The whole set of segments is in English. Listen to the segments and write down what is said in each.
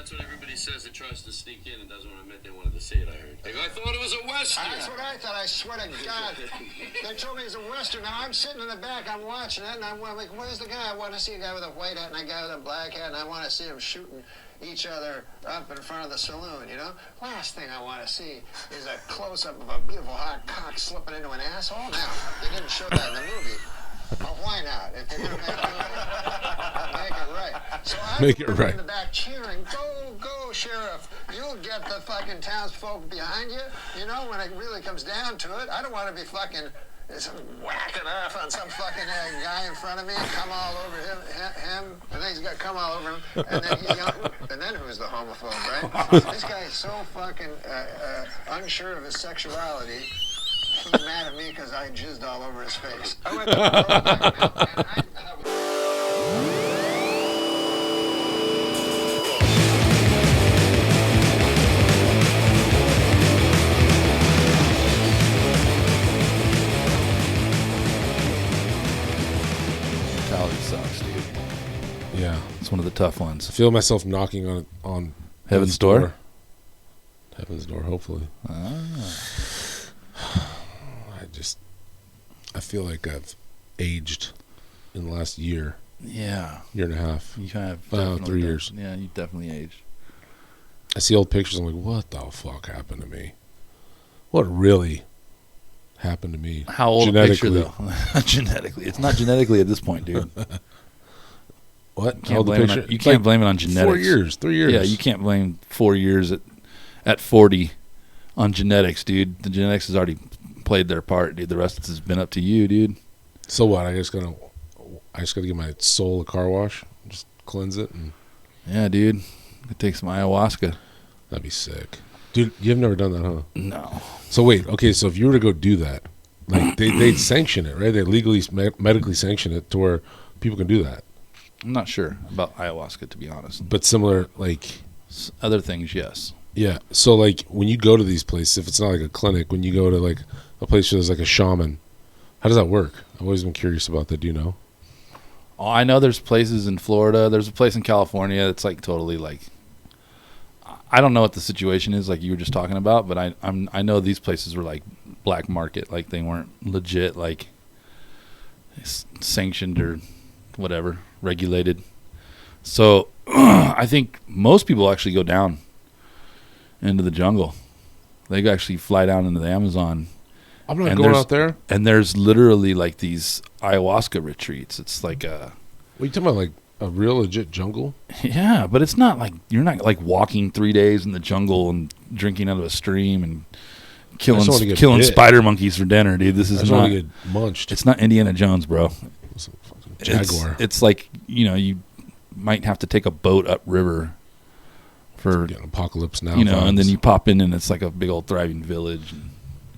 That's what everybody says that tries to sneak in and doesn't want to admit they wanted to see it, I heard. Like, I thought it was a Western. That's what I thought. I swear to God. They told me it was a Western. Now, I'm sitting in the back. I'm watching it, and I'm like, where's the guy? I want to see a guy with a white hat and a guy with a black hat, and I want to see them shooting each other up in front of the saloon, you know? Last thing I want to see is a close-up of a beautiful hot cock slipping into an asshole. Now, they didn't show that in the movie. Well, why not? If they're going to make it right. So I'm in the back cheering, go, Sheriff. You'll get the fucking townsfolk behind you. You know, when it really comes down to it, I don't want to be fucking whacking off on some fucking guy in front of me and come all over him, and then he's got to come all over him, and then he's and then who's the homophobe, right? This guy is so fucking unsure of his sexuality. He's mad at me because I jizzed all over his face. I went to the sucks, dude. Yeah, it's one of the tough ones. I feel myself knocking on Heaven's door. Heaven's door, hopefully. I feel like I've aged in the last year. Yeah. Year and a half. You have 3 years. Yeah, you definitely aged. I see old pictures, I'm like, what the fuck happened to me? What really happened to me? How old a picture, though? Genetically. It's not genetically at this point, dude. What? You can't blame it on genetics. 4 years, 3 years. Yeah, you can't blame 4 years at 40 on genetics, dude. The genetics has already played their part, dude. The rest has been up to you, dude. So what? I just gotta give my soul a car wash, just cleanse it, and yeah, dude. Could take some ayahuasca. That'd be sick, dude. You've never done that, huh? No. So wait, okay. So if you were to go do that, like they'd sanction it, right? They legally, medically sanction it to where people can do that. I'm not sure about ayahuasca, to be honest. But similar, like other things, yes. Yeah. So like when you go to these places, if it's not like a clinic, when you go to like a place where there's like a shaman, how does that work? I've always been curious about that. Do you know? Oh, I know there's places in Florida. There's a place in California that's like totally like, I don't know what the situation is, like you were just talking about, but I know these places were like black market, like they weren't legit, like sanctioned or whatever, regulated. So I think most people actually go down into the jungle. They actually fly down into the Amazon. I'm not going out there. And there's literally like these ayahuasca retreats. It's like a... What are you talking about, like a real legit jungle? Yeah, but it's not like... You're not like walking 3 days in the jungle and drinking out of a stream and killing spider monkeys for dinner, dude. This is not... get munched. It's not Indiana Jones, bro. It's a fucking jaguar. It's like, you might have to take a boat upriver for an apocalypse now, and then you pop in and it's like a big old thriving village.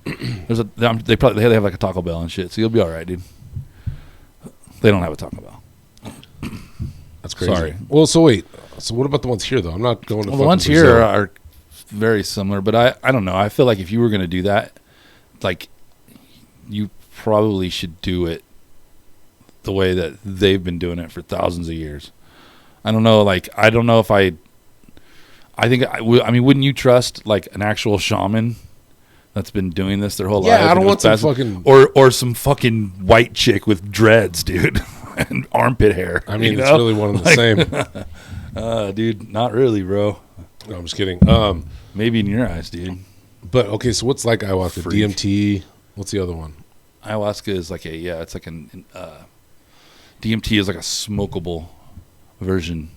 They have like a Taco Bell and shit, so you'll be all right, dude. They don't have a Taco Bell. That's crazy. Sorry. Well, so wait. So what about the ones here though? I'm not going to. Well, the ones Brazil. here are very similar, but I don't know. I feel like if you were going to do that, like you probably should do it the way that they've been doing it for thousands of years. I don't know. Like I don't know if I think I mean, wouldn't you trust like an actual shaman that's been doing this their whole life? Yeah, I don't want some fucking or some fucking white chick with dreads, dude, and armpit hair. I mean, it's really one and the same. Dude, not really, bro. No, I'm just kidding. Maybe in your eyes, dude. But okay, so what's like ayahuasca? Freak. DMT. What's the other one? Ayahuasca is like it's like DMT is like a smokable version.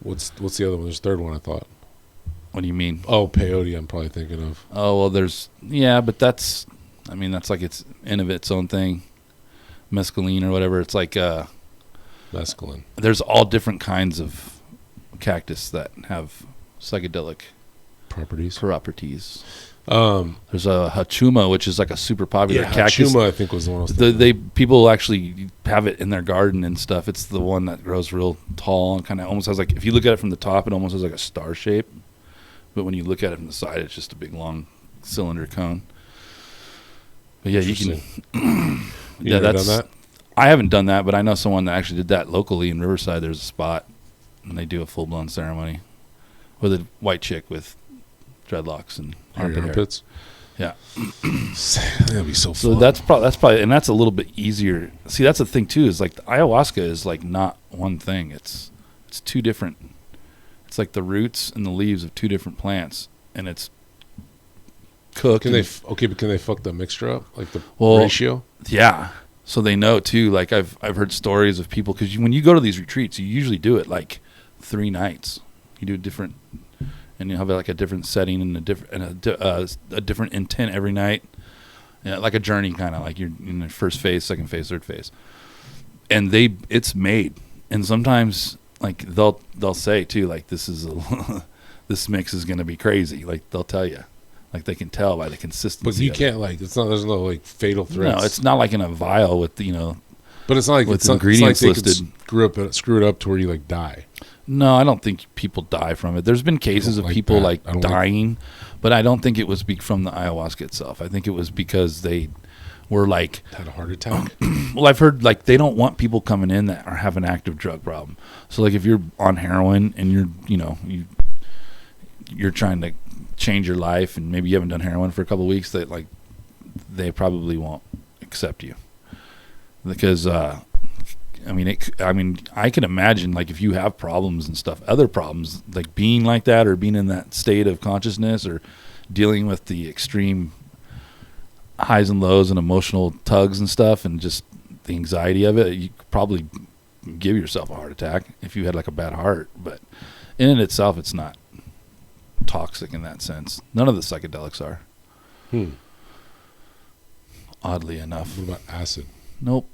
What's the other one? There's a third one, I thought. What do you mean? Oh, peyote, I'm probably thinking of. Oh, well, but that's like it's in of its own thing. Mescaline or whatever. It's like mescaline. There's all different kinds of cactus that have psychedelic properties. There's a hachuma, which is like a super popular cactus. Hachuma, I think, was the one. People actually have it in their garden and stuff. It's the one that grows real tall and kind of almost has like, if you look at it from the top, it almost has like a star shape. But when you look at it from the side, it's just a big long cylinder cone. But yeah, you can. You ever done that? I haven't done that, but I know someone that actually did that locally in Riverside. There's a spot, and they do a full blown ceremony. with a white chick with dreadlocks and Hairy armpit hair. armpits. Yeah. That'd be so So fun. that's probably, and that's a little bit easier. See, that's the thing too. Is like the ayahuasca is like not one thing. It's two different. It's like the roots and the leaves of two different plants, and it's cooked. Can they but can they fuck the mixture up, like the Well, ratio? Yeah. So they know too. Like I've heard stories of people, because when you go to these retreats, you usually do it like 3 nights. You do different, and you have like a different setting and a different intent every night. Yeah, like a journey, kind of like you're in the first phase, second phase, third phase, and it's made. And sometimes like they'll say too, like this this mix is going to be crazy. Like they'll tell you, like they can tell by the consistency. But you of can't it. like there's no like fatal threats. No, it's not like in a vial with But it's not like with it's not, ingredients it's like they listed. could screw it up to where you like die. No, I don't think people die from it. There's been cases of like people that. like I don't dying, but I don't think it was from the ayahuasca itself. I think it was because they were like, Had a heart attack. well, I've heard like they don't want people coming in that have an active drug problem. So like if you're on heroin and you're trying to change your life and maybe you haven't done heroin for a couple of weeks, that like they probably won't accept you because I can imagine like if you have problems and stuff, other problems, like being like that or being in that state of consciousness or dealing with the extreme highs and lows and emotional tugs and stuff and just the anxiety of it, you could probably give yourself a heart attack if you had like a bad heart. But in it itself, it's not toxic in that sense. None of the psychedelics are. Oddly enough. What about acid? Nope.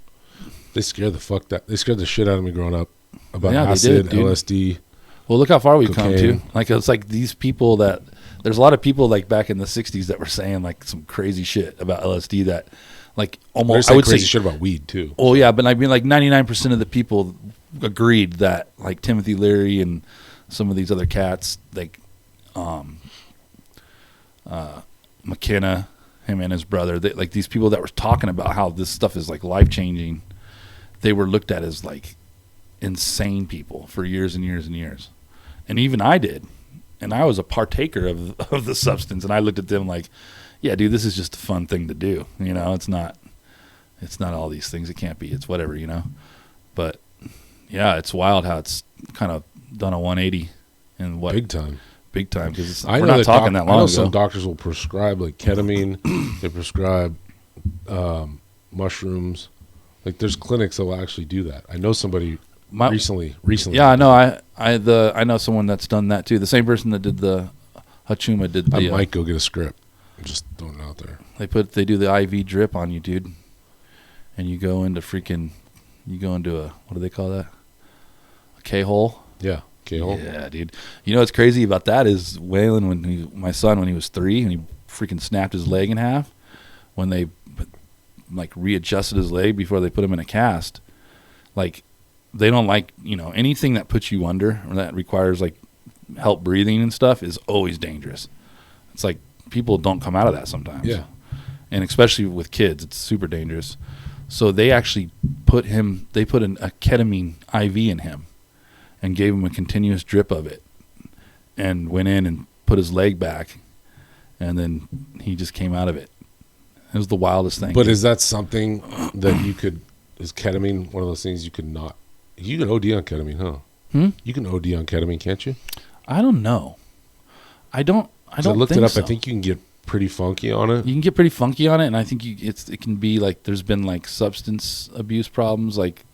They scared the shit out of me growing up about Yeah, they acid, did, dude. LSD. Well, look how far we've come Cocaine. to. Like it's like these people that there's a lot of people like back in the '60s that were saying like some crazy shit about LSD that like They're almost I saying would crazy say. shit about weed too. Oh yeah, but I mean like 99% of the people agreed that like Timothy Leary and some of these other cats like McKenna, him and his brother, like these people that were talking about how this stuff is like life changing, they were looked at as like insane people for years and years and years. And even I did. And I was a partaker of the substance, and I looked at them like, yeah, dude, this is just a fun thing to do. It's not all these things. It can't be. It's whatever, But yeah, it's wild how it's kind of done a 180 and what Big time. because I we're know not that talking that I know long some ago. doctors will prescribe like ketamine. They prescribe mushrooms. Like there's clinics that will actually do that. I know somebody recently. Yeah, I know. I know someone that's done that too. The same person that did the Hachuma did I the. might go get a script. I'm just throwing it out there. They do the IV drip on you, dude, and you go into a what do they call that? A K-hole. Yeah. K-hole. Yeah, dude. What's crazy about that is Waylon, my son, when he was 3, and he freaking snapped his leg in half when they like readjusted his leg before they put him in a cast. Like they don't like anything that puts you under or that requires like help breathing and stuff is always dangerous. It's like people don't come out of that sometimes. Yeah. And especially with kids, it's super dangerous. So they actually put a ketamine IV in him and gave him a continuous drip of it and went in and put his leg back, and then he just came out of it. It was the wildest thing. But is that something that is ketamine one of those things you can OD on ketamine, huh? You can OD on ketamine, can't you? I don't know. I don't I looked think it up. so. I think you can get pretty funky on it. You can get pretty funky on it, and I think it can be like there's been like substance abuse problems, like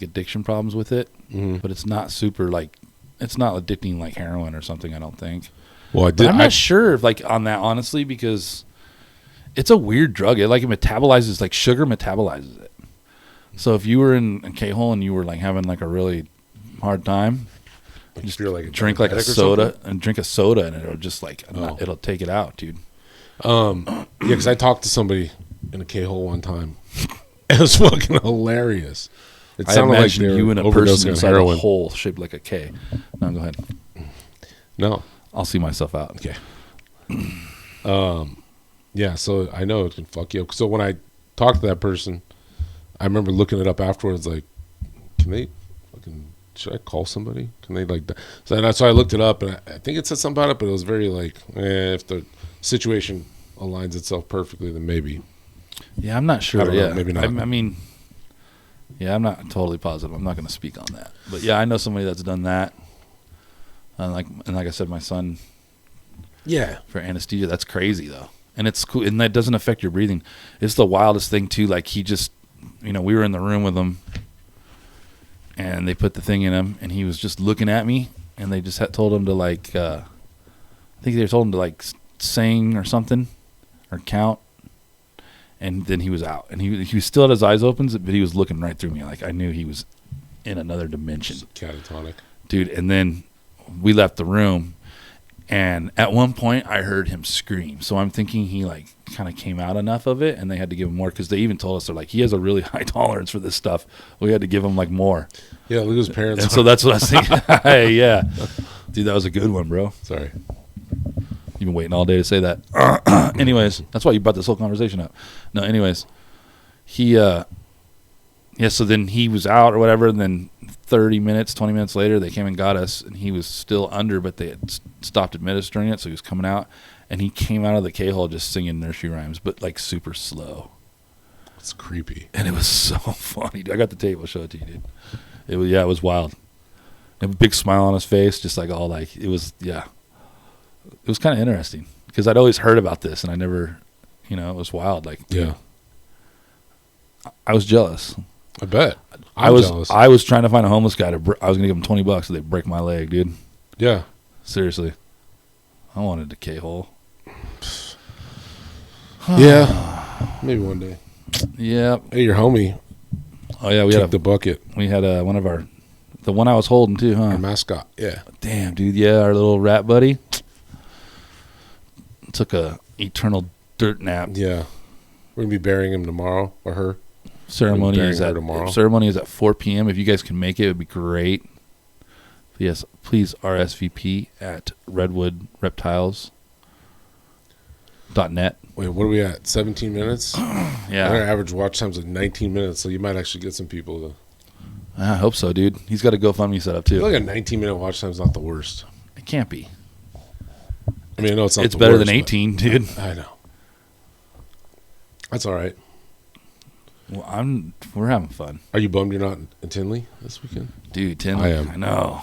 addiction problems with it, but it's not super like it's not addicting like heroin or something. I don't think. Well, I'm not sure if like on that honestly because it's a weird drug. It metabolizes like sugar metabolizes it. So if you were in a K-hole and you were like having like a really hard time, just feel like drink like a soda and drink a soda and it'll just like it'll take it out, dude. Yeah, because I talked to somebody in a K-hole one time. It was fucking hilarious. It I sounded like imagine they you were and a overdosing person on inside heroin. a hole shaped like a K. No, go ahead. No. I'll see myself out. Okay. Yeah, so I know it can fuck you up. So when I talked to that person, I remember looking it up afterwards, like, can they fucking should I call somebody? Can they like? So that's why I looked it up, and I think it said something about it, but it was very like, if the situation aligns itself perfectly, then maybe. Yeah, I'm not sure. I don't know, maybe not. I mean, yeah, I'm not totally positive. I'm not going to speak on that. But yeah, I know somebody that's done that. Like I said, my son. Yeah. For anesthesia, that's crazy though, and it's cool, and that doesn't affect your breathing. It's the wildest thing too. Like he just, we were in the room with him, and they put the thing in him, and he was just looking at me, and they just told him to like, I think they told him to like sing or something, or count. And then he was out, and he was still had his eyes open, but he was looking right through me. Like I knew he was in another dimension. Catatonic. Dude, and then we left the room, and at one point I heard him scream. So I'm thinking he like kind of came out enough of it, and they had to give him more because they even told us they're like, he has a really high tolerance for this stuff. We had to give him like more. Yeah, look at his parents. And so that's what I was thinking. Hey, yeah. Dude, that was a good one, bro. Sorry. You've been waiting all day to say that. Anyways, that's why you brought this whole conversation up. No, anyways, he, so then he was out or whatever, and then 20 minutes later, they came and got us, and he was still under, but they had stopped administering it, so he was coming out, and he came out of the K-hole just singing nursery rhymes, but like super slow. It's creepy. And it was so funny. Dude. I got the tape. I'll show it to you, dude. It was wild. And a big smile on his face, just like all like, it was kind of interesting because I'd always heard about this and I never, it was wild. Like, yeah, I was jealous. I bet. I was trying to find a homeless guy I was going to give him $20 so they'd break my leg, dude. Yeah. Seriously. I wanted a K-hole. Yeah. Maybe one day. Yeah. Hey, your homie. Oh yeah, we had the bucket. We had one of the one I was holding too, huh? Our mascot. Yeah. Damn, dude. Yeah, our little rat buddy took a eternal dirt nap. Yeah. We're gonna be burying him tomorrow, or her. Ceremony is at 4 p.m. If you guys can make it, it would be great. Yes, please RSVP at redwoodreptiles.net. Wait, what are we at? 17 minutes? Yeah. Our average watch time's like 19 minutes, so you might actually get some people to. I hope so, dude. He's got a GoFundMe set up too. I feel like a 19-minute watch time's not the worst. It can't be. I mean, I know it's not. It's better than 18, dude. I know. That's all right. Well, we're having fun. Are you bummed you're not in Tinley this weekend? Dude, Tinley. I am. I know.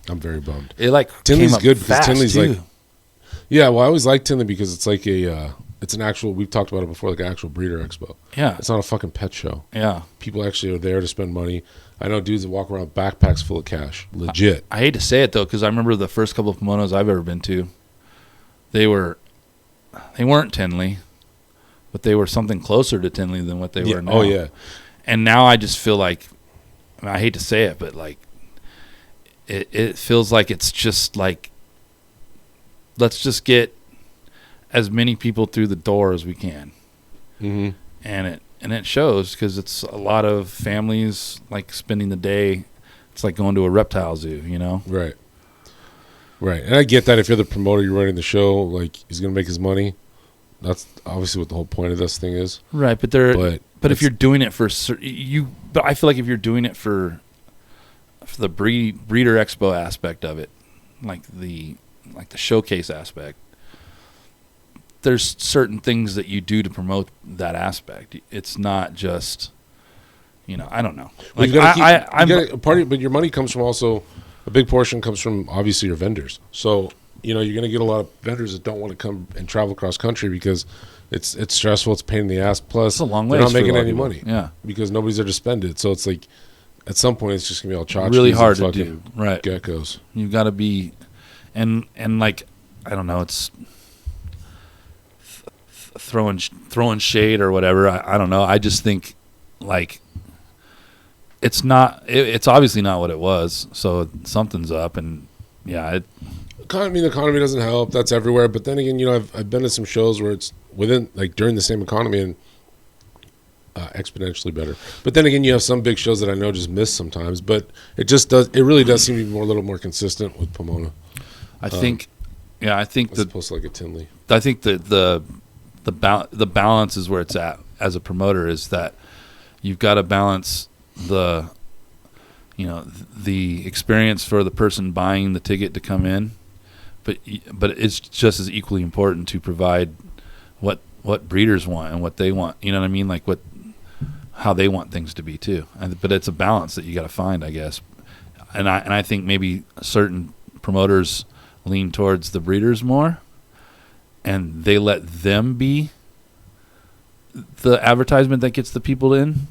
I'm very bummed. It like Tinley's good because Tinley's too. like. Yeah, well, I always like Tinley because it's like it's an actual. We've talked about it before, like an actual breeder expo. Yeah, it's not a fucking pet show. Yeah, people actually are there to spend money. I know dudes that walk around with backpacks full of cash. Legit. I hate to say it though, because I remember the first couple of kimonos I've ever been to. They weren't Tinley, but they were something closer to Tinley than what they were now. Oh yeah. And now I just feel like, I hate to say it, but like, it feels like it's just like, let's just get as many people through the door as we can. Mm-hmm. And it shows because it's a lot of families like spending the day. It's like going to a reptile zoo, Right. Right. And I get that if you're the promoter, you're running the show, like he's going to make his money. That's obviously what the whole point of this thing is. Right. But if you're doing it but I feel like if you're doing it for the breeder expo aspect of it, like the showcase aspect, there's certain things that you do to promote that aspect. It's not just, I don't know. Like but your money comes from also, a big portion comes from obviously your vendors. So, you're going to get a lot of vendors that don't want to come and travel across country because it's stressful, it's a pain in the ass. Plus, it's a long way. They're not making any money. Yeah. Because nobody's there to spend it. So it's like, at some point, it's just going to be all tchotchkes. Really hard to do. Right. Geckos. You've got to be, and like, I don't know, it's throwing shade or whatever. I don't know. I just think like it's obviously not what it was. So something's up, and yeah. The economy doesn't help. That's everywhere. But then again, I've been to some shows where it's within like during the same economy and exponentially better. But then again, you have some big shows that I know just miss sometimes. But it really does seem to be a little more consistent with Pomona. I think as opposed to like a Tinley. I think the balance is where it's at as a promoter, is that you've got to balance the experience for the person buying the ticket to come in, but it's just as equally important to provide what breeders want and what they want. You know what I mean? Like how they want things to be too. But it's a balance that you got to find, I guess. And I think maybe certain promoters lean towards the breeders more, and they let them be the advertisement that gets the people in,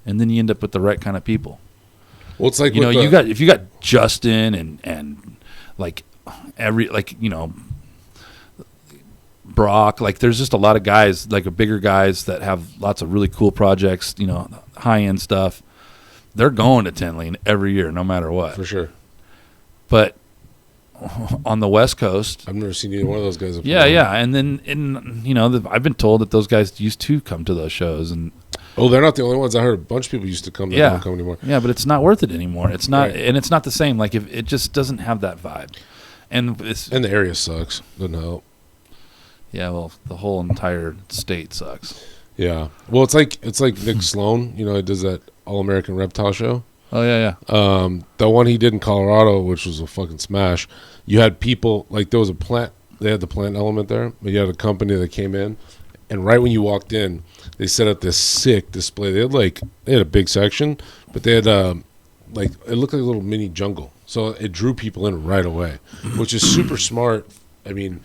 and then you end up with the right kind of people. Well, it's like if you got Justin and like Brock, like there's just a lot of guys, like bigger guys that have lots of really cool projects, high end stuff. They're going to Tinley every year, no matter what. For sure. But on the West Coast, I've never seen either one of those guys. Yeah, and then I've been told that those guys used to come to those shows, and they're not the only ones. I heard a bunch of people used to come. That don't come anymore. Yeah, but it's not worth it anymore. It's not, right. And it's not the same. Like if it just doesn't have that vibe, and the area sucks. Doesn't help. Yeah, well, the whole entire state sucks. Yeah, well, it's like Nick Sloan. He does that All American Reptile Show. Oh yeah. The one he did in Colorado, which was a fucking smash. You had people like there was a plant. They had the plant element there, but you had a company that came in, and right when you walked in, they set up this sick display. They had a big section, but they had it looked like a little mini jungle, so it drew people in right away, which is super smart. I mean,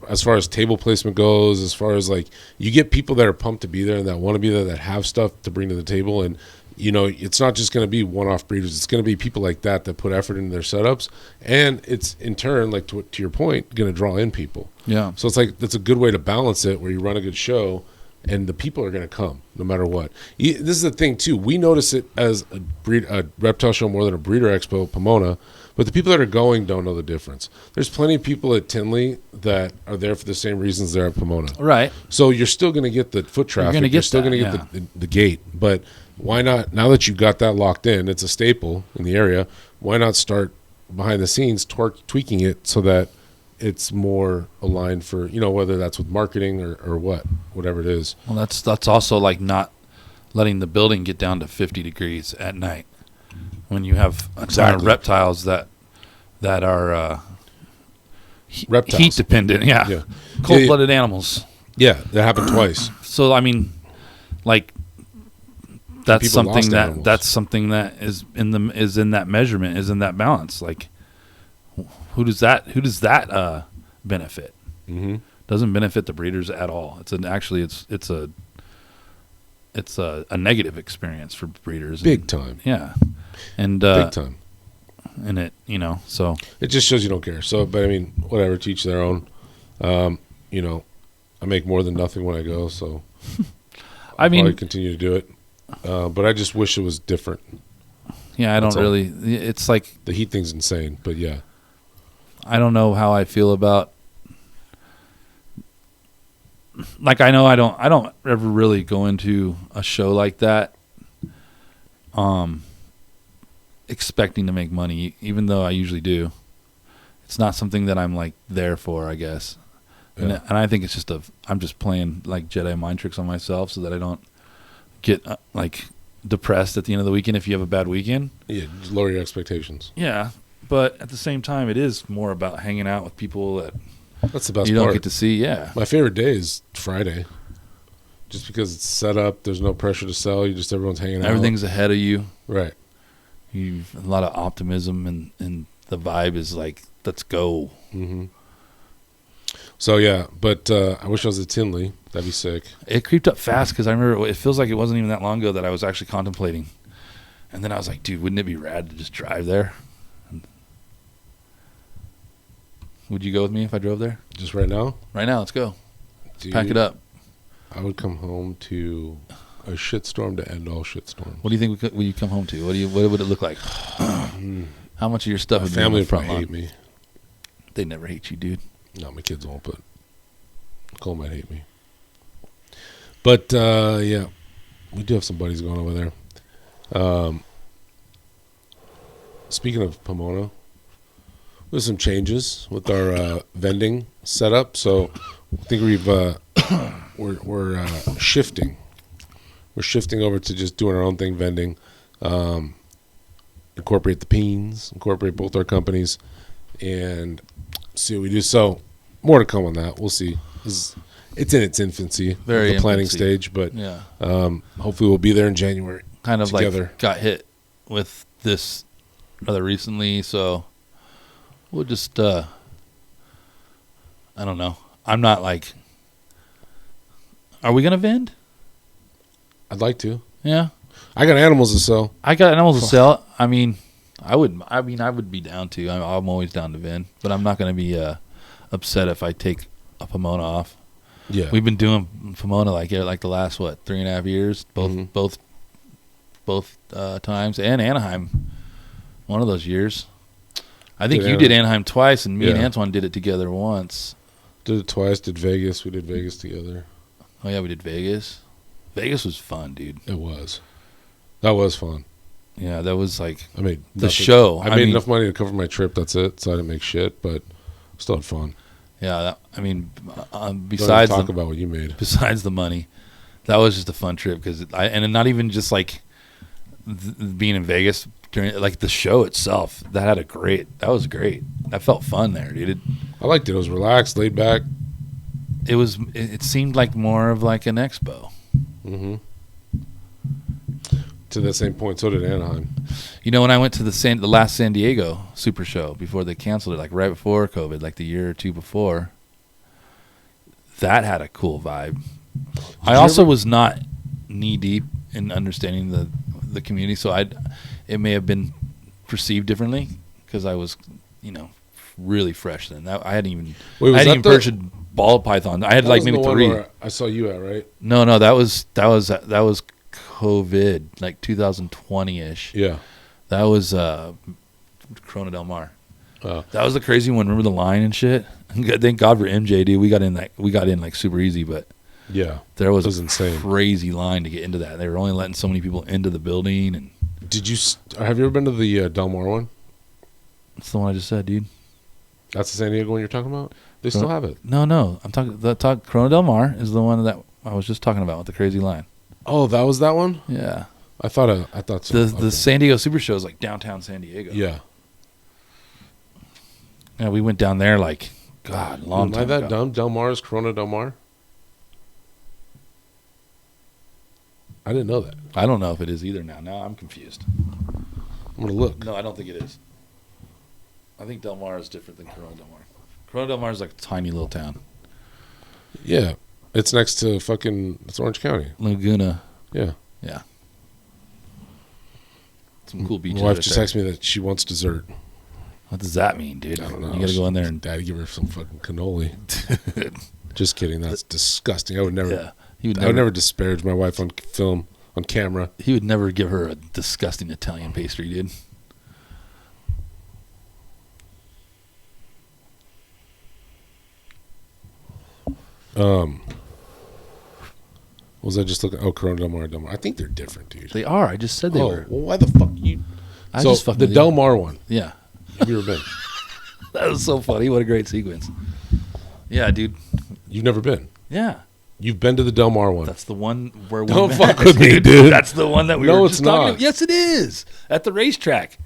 as far as table placement goes, as far as you get people that are pumped to be there and that want to be there, that have stuff to bring to the table, and it's not just going to be one-off breeders. It's going to be people like that put effort into their setups, and it's in turn, to your point, going to draw in people. Yeah. So that's a good way to balance it, where you run a good show, and the people are going to come no matter what. This is the thing too. We notice it as a reptile show more than a breeder expo at Pomona, but the people that are going don't know the difference. There's plenty of people at Tinley that are there for the same reasons they're at Pomona. Right. So you're still going to get the foot traffic. You're still going to get the gate, but why not, now that you've got that locked in, it's a staple in the area, why not start behind the scenes tweaking it so that it's more aligned for, whether that's with marketing or whatever it is. Well, that's also not letting the building get down to 50 degrees at night when you have a ton of reptiles that are heat dependent. Yeah. Cold-blooded animals. Yeah, that happened twice. So, I mean, that's something that is in that measurement, is in that balance. Who does that benefit? Mm-hmm. Doesn't benefit the breeders at all. It's a negative experience for breeders. Big time. Yeah, and big time. And so it just shows you don't care. So, but I mean, whatever. To each their own. I make more than nothing when I go, so I'll probably continue to do it. But I just wish it was different. Yeah, I don't really. It's like the heat thing's insane, but yeah, I don't know how I feel about. I know I don't ever really go into a show like that, expecting to make money, even though I usually do. It's not something that I'm there for, I guess, yeah. And I think it's just I'm just playing Jedi mind tricks on myself so that I don't get depressed at the end of the weekend if you have a bad weekend. Yeah, just lower your expectations. Yeah, but at the same time, it is more about hanging out with people that's the best part. You don't get to see. Yeah, my favorite day is Friday, just because it's set up. There's no pressure to sell. Everyone's hanging out. Everything's ahead of you. Right. You've a lot of optimism, and the vibe is let's go. Mm-hmm. So yeah, but I wish I was at Tinley. That'd be sick. It creeped up fast because I remember it feels like it wasn't even that long ago that I was actually contemplating, and then I was like, dude, wouldn't it be rad to just drive there? Would you go with me if I drove there? Just right now? Right now, let's go. Dude, pack it up. I would come home to a shitstorm to end all shitstorms. What do you think will you come home to? What would it look like? How much of your stuff my would family be on the front would lawn? hate me. They never hate you, dude. No, my kids won't, but Cole might hate me. But, yeah, we do have some buddies going over there. Speaking of Pomona, there's some changes with our vending setup. So I think we're shifting. We're shifting over to just doing our own thing, vending. incorporate the Peens, incorporate both our companies, and see what we do. So more to come on that. We'll see. It's in its infancy, Very the planning infancy. stage, but Yeah. hopefully we'll be there in January. Kind of together. like got hit with this rather recently, so we'll just I don't know. I'm not like, are we gonna vend? I'd like to. Yeah, I got animals to sell. I got animals to sell. I mean, I would be down to. I'm always down to vend, but I'm not gonna be upset if I take a Pomona off. Yeah, We've been doing Pomona like the last 3.5 years, both times, and Anaheim, one of those years. I think you did Anaheim twice, and me and Antoine did it together once. did it twice. Did Vegas? We did Vegas together. Oh yeah, we did Vegas. Vegas was fun, dude. It was. That was fun. Yeah, that was like I made the nothing. show. I made enough money to cover my trip. That's it. So I didn't make shit, but still had fun. Yeah, Don't besides even talk about what you made. besides the money, that was just a fun trip because and not even just like being in Vegas during like the show itself. That was great. That felt fun there, dude. I liked it. It was relaxed, laid back. It seemed like more of like an expo. Mm-hmm. To that same point, so did Anaheim. You know, when I went to the last San Diego Super Show before they canceled it, like right before COVID, like the year or two before, that had a cool vibe. I also was not knee deep in understanding the community, so it may have been perceived differently because I was, really fresh then. I hadn't even purchased ball python. I had like maybe 3. I saw you at, right? No, that was COVID, like 2020-ish. Yeah. That was Corona Del Mar. Oh. That was the crazy one. Remember the line and shit? Thank God for MJ, dude. We got in like super easy, but Yeah. there was That was insane. crazy line to get into that. They were only letting so many people into the building, and Have you ever been to the Del Mar one? that's the one I just said, dude. That's the San Diego one you're talking about? They still have it. No, I'm talking. Corona Del Mar is the one that I was just talking about with the crazy line. Oh, that was that one? Yeah. I thought so. The San Diego Super Show is like downtown San Diego. Yeah. Yeah, we went down there like, God, long time Am I that ago. dumb? Del Mar is Corona Del Mar? I didn't know that. I don't know if it is either now. Now I'm confused. I'm going to look. No, I don't think it is. I think Del Mar is different than Corona Del Mar. Corona Del Mar is like a tiny little town. Yeah. It's next to it's Orange County. Laguna. Yeah. Yeah. Some cool beaches. My wife right just there. texted me that she wants dessert. What does that mean, dude? I don't know. You got to go in there and Daddy give her some fucking cannoli. Just kidding. That's disgusting. I would never. Yeah. He would I would never never disparage my wife on film, on camera. He would never give her a disgusting Italian pastry, dude. Was I just looking? Oh, Corona Del Mar, Del Mar. I think they're different, dude. They are. I just said they were. Well, why the fuck you? I So just fucking the did. Del Mar one. Yeah. Have you ever been? That was so funny. What a great sequence. Yeah, dude. You've never been. Yeah. You've been to the Del Mar one. That's the one where we Don't met. fuck with me, dude. That's the one that we No, were it's just talking not. about. Yes, it is. At the racetrack.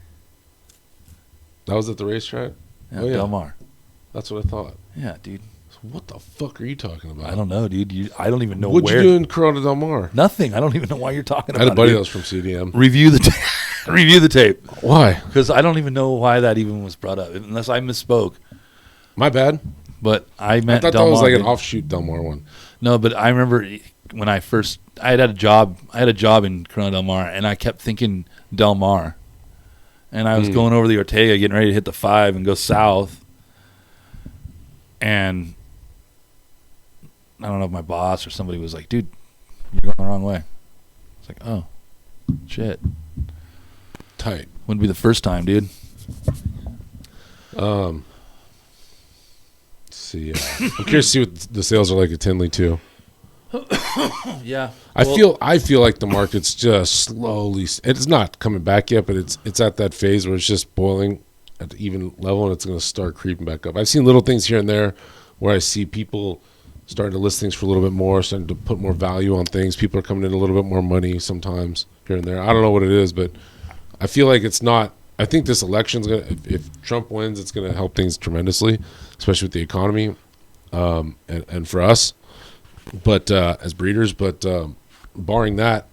That was at the racetrack. Yeah, Oh, yeah. Del Mar. That's what I thought. Yeah, dude. So what the fuck are you talking about? I don't know, dude. I don't even know What'd where. you do in Corona Del Mar? Nothing. I don't even know why you're talking I about had a buddy it. that was from CDM. Review the review the tape. Why? Because I don't even know why that even was brought up, unless I misspoke. My bad. But I I meant thought Del that was Mar, like an dude. offshoot Del Mar one. No, but I remember when I had a job. I had a job in Corona Del Mar, and I kept thinking Del Mar. And I was going over the Ortega, getting ready to hit the 5 and go south. And I don't know if my boss or somebody was like, "Dude, you're going the wrong way." It's like, "Oh, shit." Tight. Wouldn't be the first time, dude. Let's see. I'm curious to see what the sales are like at Tinley too. Yeah. I feel like the market's just slowly. It's not coming back yet, but it's at that phase where it's just boiling at an even level, and it's going to start creeping back up. I've seen little things here and there where I see people starting to list things for a little bit more, starting to put more value on things. People are coming in a little bit more money sometimes here and there. I don't know what it is, but I feel like it's not I think this election's gonna. If Trump wins, it's gonna help things tremendously, especially with the economy, and for us. But as breeders, barring that,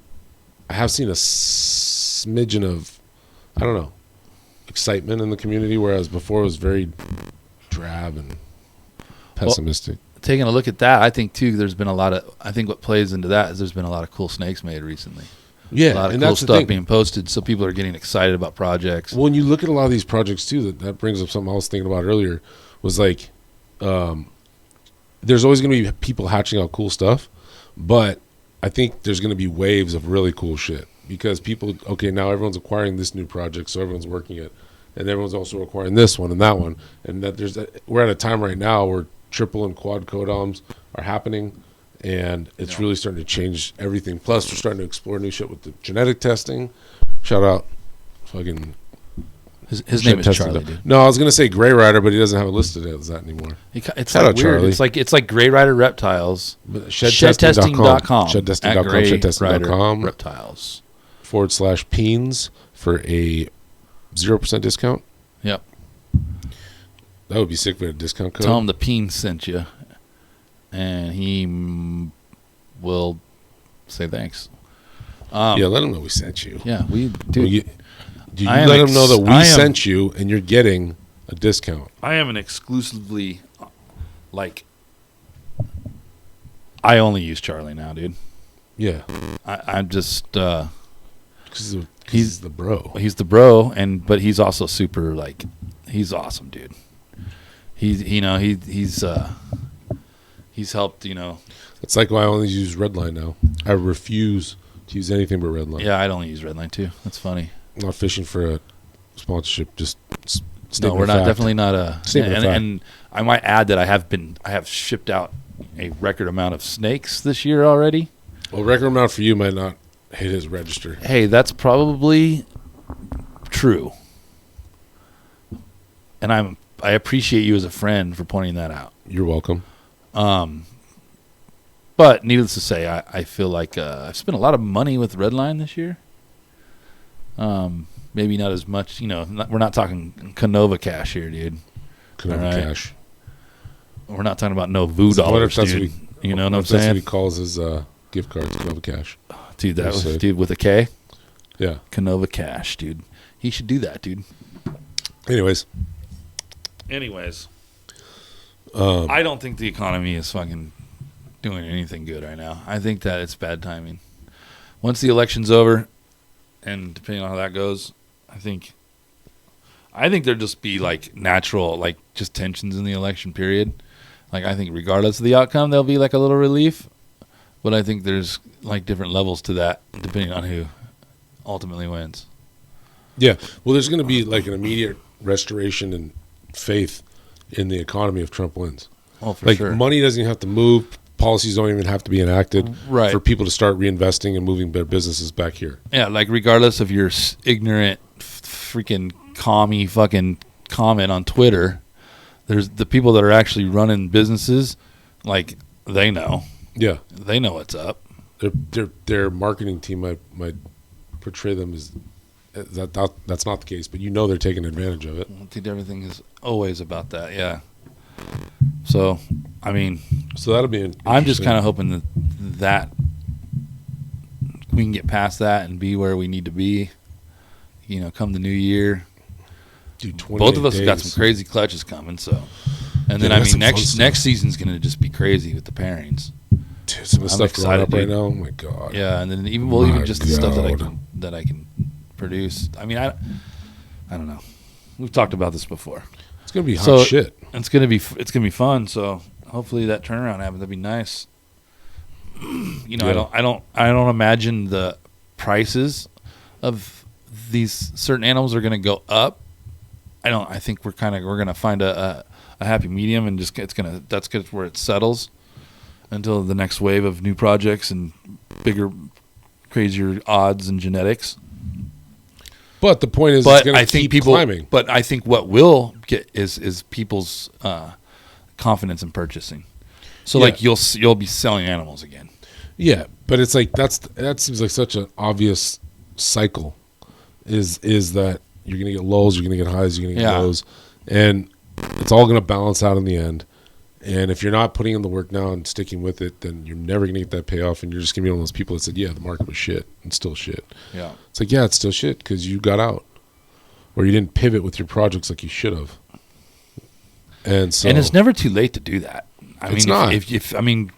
I have seen a smidgen of, I don't know, excitement in the community, whereas before it was very drab and pessimistic. Well, taking a look at that, I think too, there's been a lot of. I think what plays into that is there's been a lot of cool snakes made recently. Yeah, a lot of and cool that's the stuff thing. being posted, so people are getting excited about projects. Well, when you look at a lot of these projects too, that brings up something I was thinking about earlier. Was like, there's always going to be people hatching out cool stuff, but I think there's going to be waves of really cool shit because people. Okay, now everyone's acquiring this new project, so everyone's working it, and everyone's also acquiring this one and that one, and that we're at a time right now where triple and quad codoms are happening. And it's really starting to change everything. Plus, we're starting to explore new shit with the genetic testing. Shout out, fucking. His name is Charlie, dude. No, I was gonna say Gray Rider, but he doesn't have it listed as that anymore. It's Shout like out, weird. Charlie. It's like Gray Rider Reptiles. Shedtesting.com. Shedtesting.com. Shedtesting.com. Reptiles. /Peens for a 0% discount. Yep. That would be sick for a discount code. Tell him the Peen sent you, and he will say thanks. Yeah, let him know we sent you. Yeah, we do. You let him know that we sent you, and you're getting a discount. I am an exclusively, I only use Charlie now, dude. Yeah, I'm just. because he's the bro. He's the bro, but he's also super he's awesome, dude. He's helped, It's like why I only use Redline now. I refuse to use anything but Redline. Yeah, I'd only use Redline too. That's funny. I'm not fishing for a sponsorship. Just no, we're not. Definitely not a. And I might add that I have shipped out a record amount of snakes this year already. Well, record amount for you might not hit his register. Hey, that's probably true, and I appreciate you as a friend for pointing that out. You're welcome. But needless to say, I feel like I've spent a lot of money with Redline this year. Maybe not as much, we're not talking Canova cash here, dude. Canova cash. We're not talking about no VU dollars, dude. You know what I'm saying? That's what he calls his gift cards, Canova cash. Dude, that was, dude, with a K? Yeah. Canova cash, dude. He should do that, dude. Anyways. I don't think the economy is fucking doing anything good right now. I think that it's bad timing. Once the election's over, and depending on how that goes, I think there'll just be natural, just tensions in the election period. I think regardless of the outcome, there'll be a little relief. But I think there's different levels to that depending on who ultimately wins. Yeah. Well, there's going to be an immediate restoration and faith in the economy if Trump wins. Oh, for sure. Money doesn't even have to move. Policies don't even have to be enacted for people to start reinvesting and moving their businesses back here. Yeah, regardless of your ignorant freaking commie fucking comment on Twitter, there's the people that are actually running businesses, they know. Yeah. They know what's up. Their marketing team might portray them as that's not the case, but they're taking advantage of it. I think everything is always about that, yeah. So, so that'll be I'm just kind of hoping that we can get past that and be where we need to be, come the new year. Dude, both of us have got some crazy clutches coming, so. And then, next season's going to just be crazy with the pairings. Dude, some of the stuff going up right now, oh my God. Yeah, and then even just the stuff that I can produce. I don't know. We've talked about this before. It's gonna be hot shit. It's gonna be fun. So hopefully that turnaround happens. That'd be nice. Yeah. I don't imagine the prices of these certain animals are gonna go up. I think we're gonna find a happy medium and that's where it settles until the next wave of new projects and bigger, crazier odds and genetics. But the point is, it's going to keep climbing. But I think what will get is people's confidence in purchasing. So you'll be selling animals again. Yeah, but it's that seems like such an obvious cycle. Is that you're gonna get lows, you're gonna get highs, you're gonna get Yeah. lows, and it's all gonna balance out in the end. And if you're not putting in the work now and sticking with it, then you're never gonna get that payoff, and you're just gonna be one of those people that said, "Yeah, the market was shit, and still shit." Yeah. It's like, yeah, it's still shit because you got out, or you didn't pivot with your projects like you should have. And so, And it's never too late to do that. I It's mean, not. If I mean,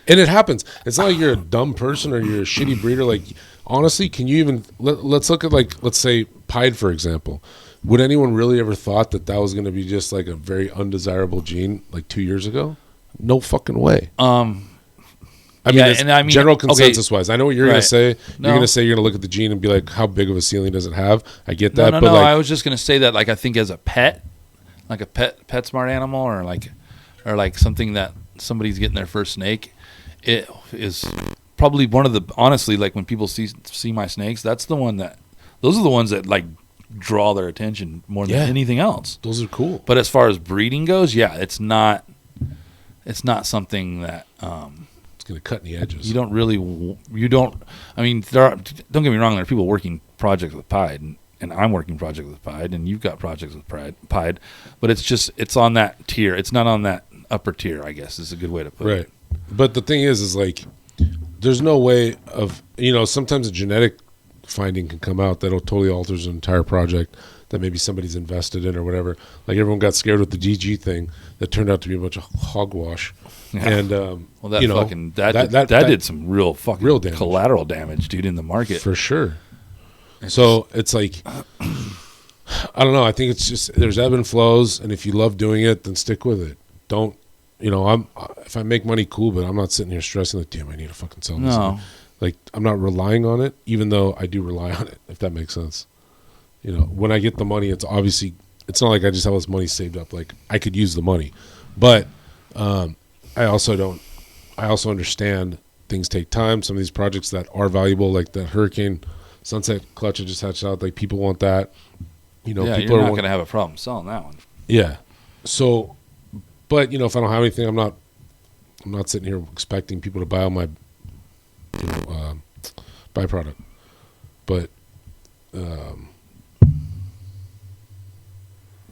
and it happens. It's not like you're a dumb person or you're a shitty breeder. Like, honestly, can you even let's look at, like, let's say Pied, for example. Would anyone really ever thought that was going to be just like a very undesirable gene like 2 years ago? No fucking way. I mean, yeah, it's and I mean, general okay, consensus wise, I know what you're going right. to say. No. You're going to say you're going to look at the gene and be like, how big of a ceiling does it have? I get that, no. but like, I was just gonna say that, like, I think as a pet, like a pet smart animal, or like something that somebody's getting their first snake, it is probably one of the, honestly, like when people see my snakes, those are the ones that like draw their attention more than Yeah. anything else. those are cool. But as far as breeding goes, yeah, it's not something that It's going to cut in the edges. you don't really I mean, don't get me wrong, there are people working projects with Pied, and I'm working projects with Pied, and you've got projects with Pied, but it's on that tier. It's not on that upper tier, I guess is a good way to put it. Right. But the thing is like, there's no way of, sometimes a genetic finding can come out that'll totally alters an entire project that maybe somebody's invested in or whatever. Like, everyone got scared with the DG thing that turned out to be a bunch of hogwash. Yeah. And, Well, that fucking that did some real fucking real damage. collateral damage, dude, in the market. for sure. So it's like, I don't know. I think it's just, there's ebb and flows. And if you love doing it, then stick with it. Don't, if I make money, cool, but I'm not sitting here stressing like, damn, I need to fucking sell this. No. Like, I'm not relying on it, even though I do rely on it, if that makes sense. When I get the money, it's obviously, it's not like I just have this money saved up. Like, I could use the money. But I also understand things take time. Some of these projects that are valuable, like the Hurricane Sunset Clutch I just hatched out, like, people want that. Yeah, people you're are not going to have a problem selling that one. Yeah. So, but if I don't have anything, I'm not sitting here expecting people to buy all my byproduct. But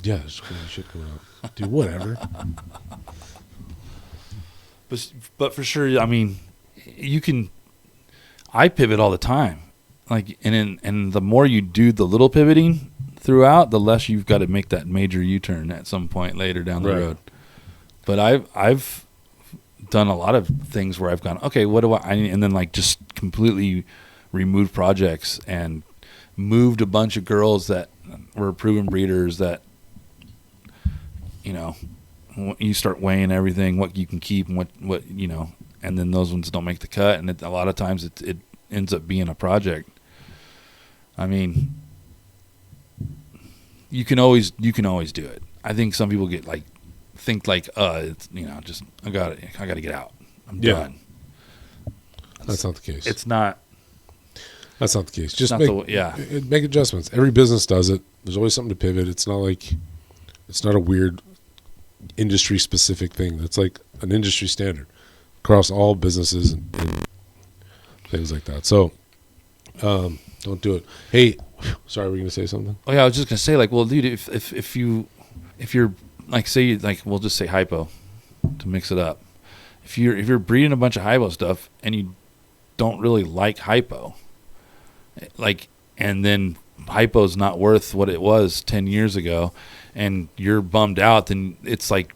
yeah, there's crazy shit going on. Dude, whatever. But for sure, I mean, I pivot all the time. Like, and the more you do the little pivoting throughout, the less you've got to make that major U-turn at some point later down the Right. road. But I've done a lot of things where I've gone, okay, what do I and then like just completely removed projects and moved a bunch of girls that were proven breeders that, you start weighing everything, what you can keep and what and then those ones don't make the cut, and a lot of times it ends up being a project. I mean, you can always do it. I think some people think it's just I got to get out. I'm done. That's not the case. It's not. That's not the case. Just not make adjustments. Every business does it. There's always something to pivot. It's not a weird industry specific thing. That's like an industry standard across all businesses and things like that. So don't do it. Hey, sorry, were you gonna say something? Oh yeah, I was just gonna say, like, well, dude, if you're like, say, like, we'll just say hypo to mix it up. If you're breeding a bunch of hypo stuff and you don't really like hypo, like, and then hypo's not worth what it was 10 years ago, and you're bummed out, then it's like,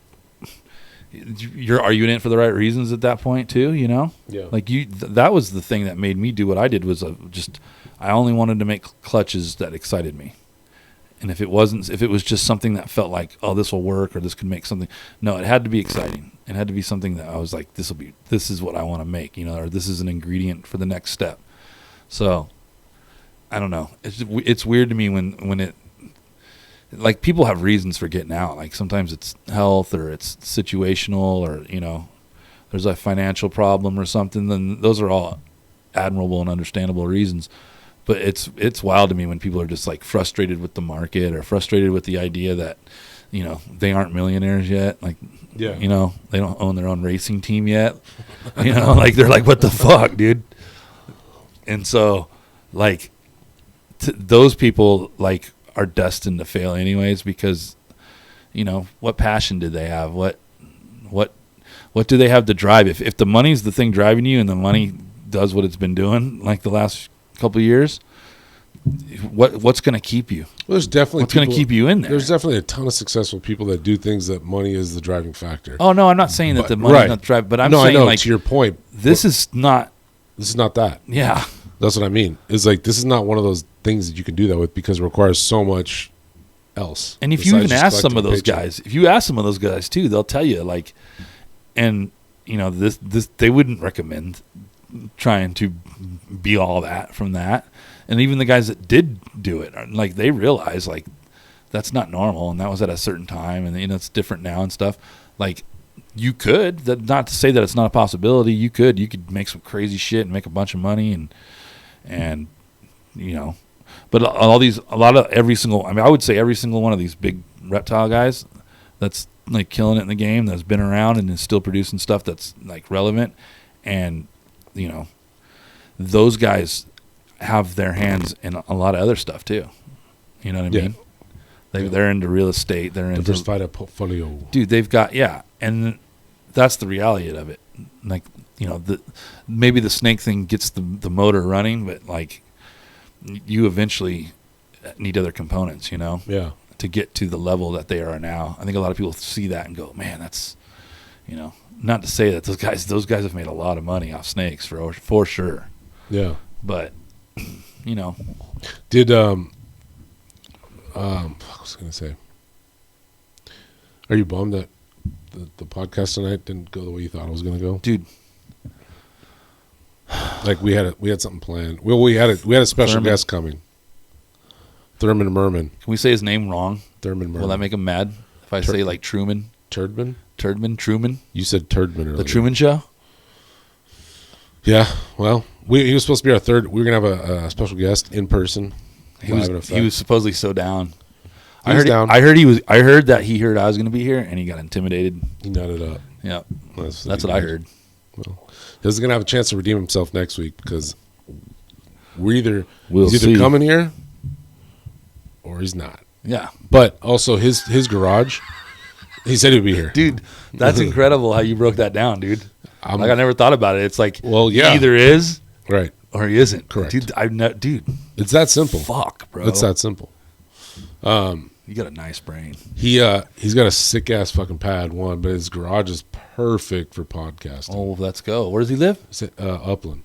are you in it for the right reasons at that point too? Yeah. Like that was the thing that made me do what I did, was I only wanted to make clutches that excited me. And if it was just something that felt like, oh, this will work, or this could make something, no, it had to be exciting. It had to be something that I was like, this is what I want to make, or this is an ingredient for the next step. So I don't know. It's weird to me when it, like, people have reasons for getting out. Like, sometimes it's health, or it's situational, or, there's a financial problem or something. Then those are all admirable and understandable reasons. But it's wild to me when people are just like frustrated with the market, or frustrated with the idea that, they aren't millionaires yet. Like, Yeah. They don't own their own racing team yet. Like, they're like, what the fuck, dude? And so, like, those people, like, are destined to fail anyways, because, you know, what passion did they have? What do they have to drive? If the money's the thing driving you, and the money does what it's been doing like the last couple of years, what's going to keep you? Well, there's definitely what's going to keep you in there? There's definitely a ton of successful people that do things that money is the driving factor. Oh no, I'm not saying that the money's not the drive, but I'm saying, I know, like, to your point, this is not that. Yeah, that's what I mean. It's like, this is not one of those things that you can do that with, because it requires so much else. And if you even ask some of those guys, too, they'll tell you, like, and you know, this they wouldn't recommend trying to be all that from that. And even the guys that did do it, like, they realize, like, that's not normal, and that was at a certain time, and, you know, it's different now and stuff. Like, you could, not to say that it's not a possibility, you could make some crazy shit and make a bunch of money, and you know, but I would say every single one of these big reptile guys that's like killing it in the game, that's been around and is still producing stuff that's like relevant, and you know, those guys have their hands in a lot of other stuff too. You know what I mean? They're into real estate. They're into diversified a portfolio. Dude, they've got, and that's the reality of it. Like, you know, maybe the snake thing gets the motor running, but like, you eventually need other components, you know, to get to the level that they are now. I think a lot of people see that and go, man, that's, you know, not to say that those guys have made a lot of money off snakes for sure. Yeah. But, you know, did what was I going to say? Are you bummed that the podcast tonight didn't go the way you thought it was going to go, dude? Like, we had something planned. Well, we had a special guest coming. Thurman Merman. Can we say his name wrong? Thurman Merman. Will that make him mad if I say like Truman? Truman. You said Turdman earlier. The Truman Show. Yeah. Well, he was supposed to be our third. We were gonna have a special guest in person. He was supposedly so down. I heard that he heard I was going to be here, and he got intimidated. He nutted up. Yeah, that's what I heard. Well, he's going to have a chance to redeem himself next week, because he's either see. coming here or he's not. Yeah, but also his garage. He said he'd be here, dude. That's incredible how you broke that down, dude. I never thought about it. It's like, well, yeah, he either is right or he isn't. Correct, dude. It's that simple. Fuck, bro. It's that simple. You got a nice brain. He's got a sick ass fucking pad one, but his garage is perfect for podcasting. Oh, let's go. Where does he live? Upland.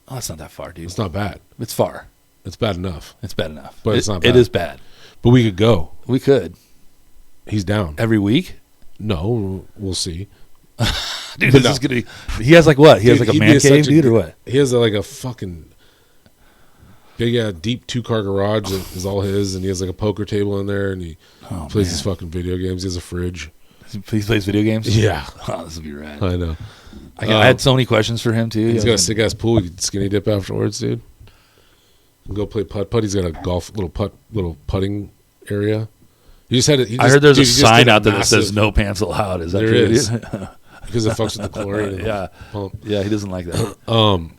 Oh, that's not that far, dude. It's not bad. It's far. It's bad enough. But it's not bad. It is bad. But we could go. We could. He's down. Every week? No, we'll see. Dude, this is gonna be. He has like what? He has like a man cave, dude, or what? He has like a fucking big, deep 2-car garage that is all his, and he has like a poker table in there, and he plays his fucking video games. He has a fridge. He plays video games? Yeah. Oh, this would be rad. I know. I had so many questions for him, too. He's got a sick ass pool. You can skinny dip afterwards, dude. And go play putt. He's got a little putting area. He just had it. I heard there's a sign out there that says "No pants allowed." Is that there true? Is. Because it fucks with the chlorine. Yeah, pump. Yeah, he doesn't like that.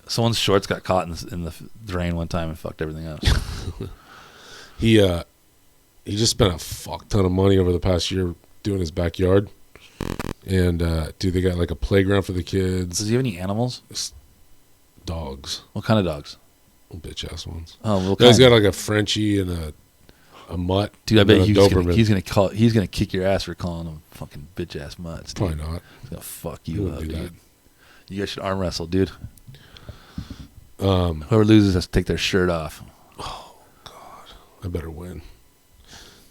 Someone's shorts got caught in the drain one time and fucked everything up. He just spent a fuck ton of money over the past year doing his backyard, and dude, they got like a playground for the kids. Does he have any animals? Dogs. What kind of dogs? Bitch ass ones. Oh, what he's got like a Frenchie and a mutt. Dude, I bet he's gonna kick your ass for calling them fucking bitch ass mutts. Dude. Probably not. He's gonna fuck you up, dude. You guys should arm wrestle, dude. Whoever loses has to take their shirt off. Oh God, I better win.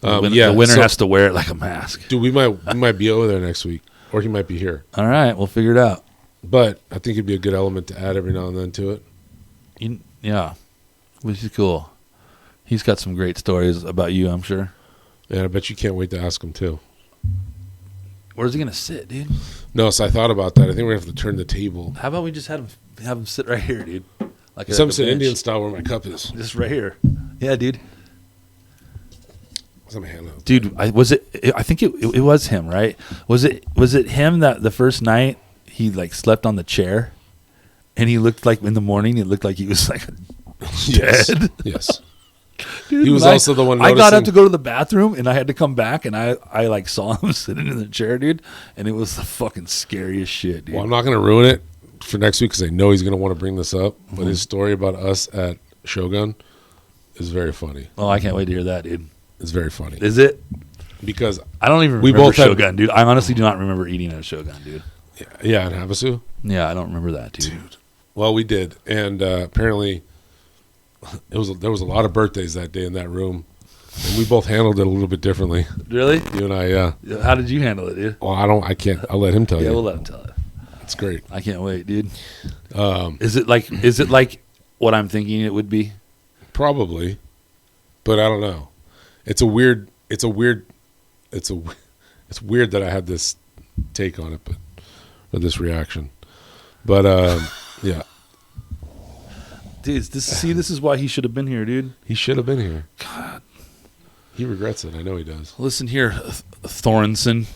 The winner has to wear it like a mask. Dude, we might be over there next week, or he might be here. All right, we'll figure it out. But I think it'd be a good element to add every now and then to it. Yeah, which is cool. He's got some great stories about you, I'm sure. Yeah, I bet you can't wait to ask him too. Where's he gonna sit, dude? No, so I thought about that. I think we're gonna have to turn the table. How about we just have him sit right here, dude? Like some sit Indian style where my cup is. Just right here. Yeah, dude. What's my hand up? Dude, I think it was him, right? Was it him that the first night he like slept on the chair, and he looked like in the morning he looked like he was like dead. Yes. Dude, He was when also the one I got up noticing- to go to the bathroom, and I had to come back, and I like saw him sitting in the chair, dude, and it was the fucking scariest shit, dude. Well, I'm not going to ruin it for next week because I know he's going to want to bring this up. Mm-hmm. But his story about us at Shogun is very funny. Oh, I can't wait to hear that, dude. It's very funny Is it? because I don't even We remember both had- Shogun, dude. I honestly do not remember eating at a Shogun, dude. yeah, in Havasu. Yeah, I don't remember that, dude. Well, we did, and apparently there was a lot of birthdays that day in that room, and we both handled it a little bit differently. Really? You and I, yeah. How did you handle it, dude? Well, I can't. I'll let him tell Yeah, you. we'll let him tell it. It's great. I can't wait, dude. Is it like what I'm thinking it would be? Probably, but I don't know. It's weird that I had this take on it, or this reaction. But yeah, Dude, this is why he should have been here, dude. he should have been here. God, he regrets it. I know he does. Listen here, Thorenson.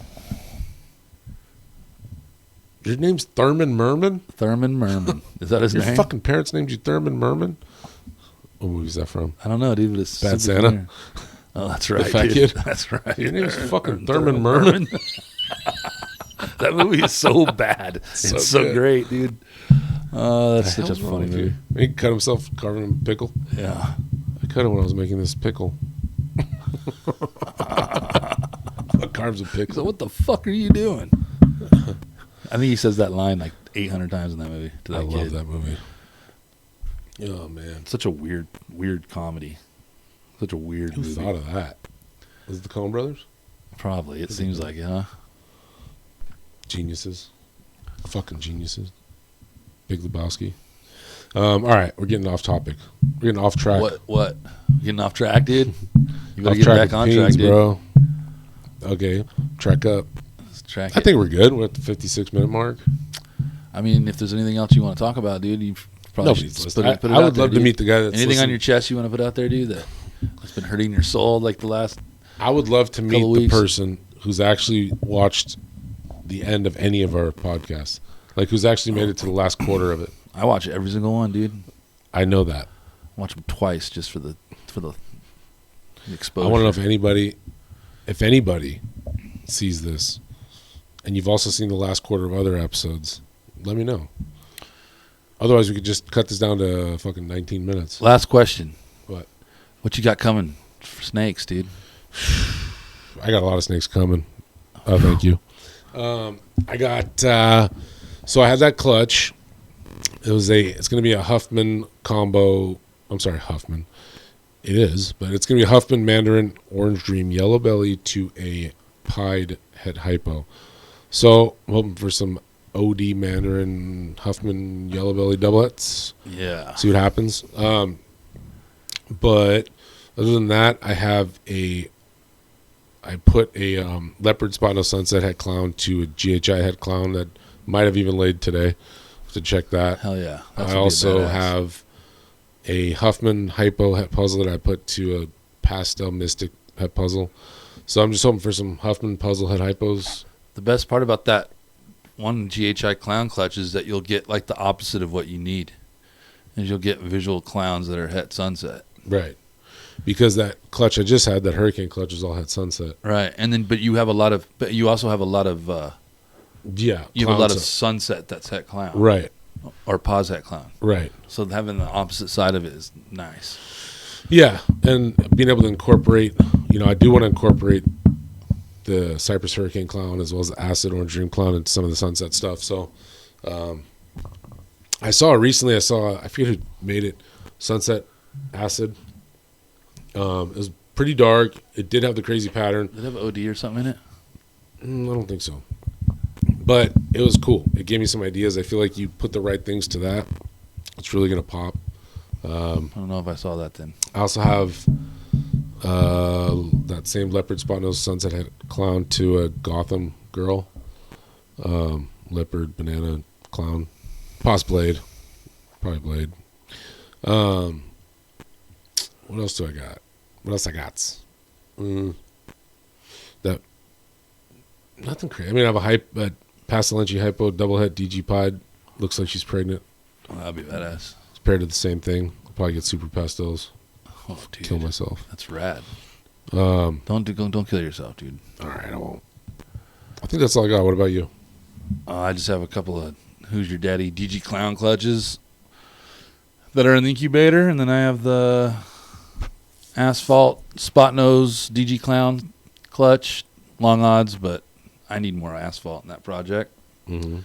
Your name's Thurman Merman. Thurman Merman. Is that his Your name? fucking parents named you Thurman Merman. What movie is that from? I don't know, dude. But it's Bad super Santa? clear. Oh, that's right, Fat dude. Kid? That's right. Your name's fucking Thurman Merman. That movie is so bad. So It's so good. great, dude. That's such a Hell's wrong funny with you? movie. He cut himself carving a pickle. Yeah. I cut it when I was making this pickle. What carbs a pickle? So what the fuck are you doing? I think he says that line like 800 times in that movie to that I kid. love that movie. Oh man, Such a weird comedy. Such a weird who movie. thought of that? Was it the Coen Brothers? Probably. It seems like it, huh? Geniuses, fucking geniuses. Big Lebowski. All right, we're getting off topic. We're getting off track. What? Getting off track, dude? You better Off get track back with on Peens, track, dude. bro. Okay, track up. Let's track I it. think we're good. We're at the 56-minute mark. I mean, if there's anything else you want to talk about, dude, you probably Nobody's should listening. put it I out would there, love to dude. meet the guy that's Anything on listening. your chest you want to put out there, dude, that's been hurting your soul like the last... I would love to meet Couple the weeks. person who's actually watched the end of any of our podcasts, like who's actually made it to the last quarter of it. I watch every single one, dude. I know that. I watch them twice just for the exposure. I want to know if anybody sees this, and you've also seen the last quarter of other episodes. Let me know. Otherwise, we could just cut this down to fucking 19 minutes. Last question. What? What you got coming for snakes, dude? I got a lot of snakes coming. Oh, thank you. I got. So I had that clutch. It's going to be a Huffman combo. I'm sorry, Huffman. It is, but it's going to be a Huffman Mandarin Orange Dream Yellow Belly to a pied het hypo. So I'm hoping for some OD Mandarin Huffman Yellow Belly doublets. Yeah. See what happens. But other than that, I put a leopard spot no sunset het clown to a GHI het clown that might have even laid today. To check that. Hell yeah. I also have a Huffman hypo het puzzle that I put to a pastel mystic het puzzle. So I'm just hoping for some Huffman puzzle het hypos. The best part about that one GHI clown clutch is that you'll get like the opposite of what you need. And you'll get visual clowns that are het sunset. Right. Because that clutch I just had, that hurricane clutch, was all het sunset. Right. And then but you also have a lot of Yeah. you have a lot of clowns. sunset that's het clown. Right. Or pause het clown. Right. So having the opposite side of it is nice. Yeah, and being able to incorporate, I do want to incorporate the Cypress Hurricane Clown as well as the Acid Orange Dream Clown and some of the Sunset stuff. So, I forget who made it, Sunset Acid. It was pretty dark. It did have the crazy pattern. Did it have OD or something in it? I don't think so. But it was cool. It gave me some ideas. I feel like you put the right things to that, it's really going to pop. I don't know if I saw that then. I also have that same leopard spot nose sunset head clown to a Gotham girl. Leopard, banana, clown. Poss blade. Probably blade. What else do I got? What else I got? That nothing crazy. I mean, I have a Pastilenci hypo double het DG pied. Looks like she's pregnant. Oh, that'd be badass. It's paired to the same thing. I'll probably get super pastels. Oh, dude. kill myself. That's rad. All Don't kill yourself, dude. right, I won't. I think that's all I got. What about you? I just have a couple of Who's Your Daddy DG Clown clutches that are in the incubator, and then I have the Asphalt Spot Nose DG Clown clutch. Long odds, but I need more asphalt in that project. Mm-hmm.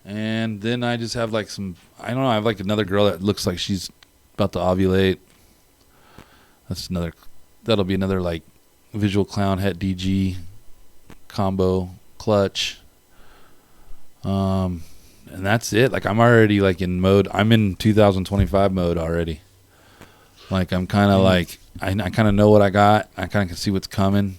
And then I just have like some, I don't know, I have like another girl that looks like she's about to ovulate. That'll be another like Visual Clown Het DG combo clutch. And that's it. Like I'm already like in mode, I'm in 2025 mode already. Like I'm kind of like, I kind of know what I got. I kind of can see what's coming.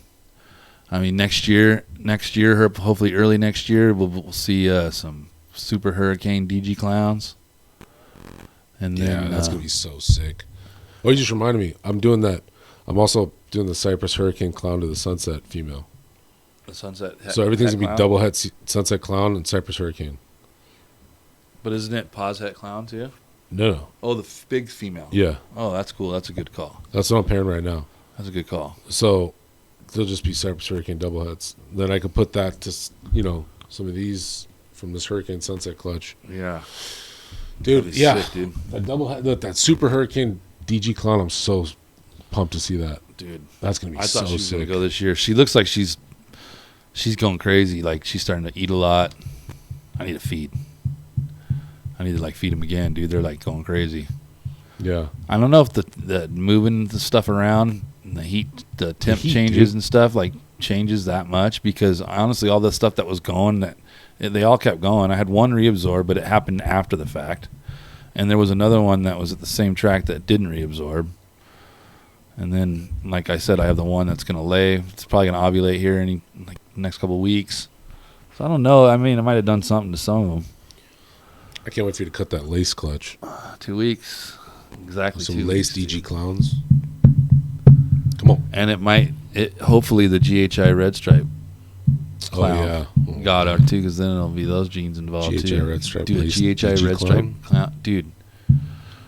I mean, next year, hopefully early next year, we'll see some Super Hurricane DG Clowns. And then, that's gonna be so sick. Oh, you just reminded me. I'm doing that. I'm also doing the Cypress Hurricane Clown to the Sunset female. the Sunset. So everything's Het gonna be Clown. double het Sunset Clown and Cypress Hurricane. But isn't it Paz Het Clown too? No. Oh, the big female. Yeah, Oh, that's cool. That's a good call. that's what I'm pairing right now. That's a good call. So they'll just be Cypress Hurricane double hets. Then I could put that to some of these from this Hurricane Sunset clutch. Yeah. Dude, That'd be yeah. sick, dude. That double head, that Super Hurricane DG Clown, I'm so pumped to see that. Dude. That's gonna be I so thought she was gonna sick. go this year. She looks like she's going crazy. Like she's starting to eat a lot. I need to feed. I need to like feed them again, dude. They're like going crazy. Yeah, I don't know if the moving the stuff around and the temp heat, changes dude. and stuff like changes that much, because honestly, all the stuff that was going, they all kept going. I had one reabsorb, but it happened after the fact, and there was another one that was at the same track that didn't reabsorb. And then, like I said, I have the one that's gonna lay. It's probably gonna ovulate here in like next couple of weeks. So I don't know. I mean, I might have done something to some of them. I can't wait for you to cut that lace clutch. 2 weeks, exactly. Some 2 lace weeks, DG dude. Clowns. Come on. And hopefully the GHI Red Stripe clown Oh yeah. got out too, because then it'll be those genes involved GHI too. Red Stripe Dude, a lace GHI DG Red clown? Stripe clown, dude.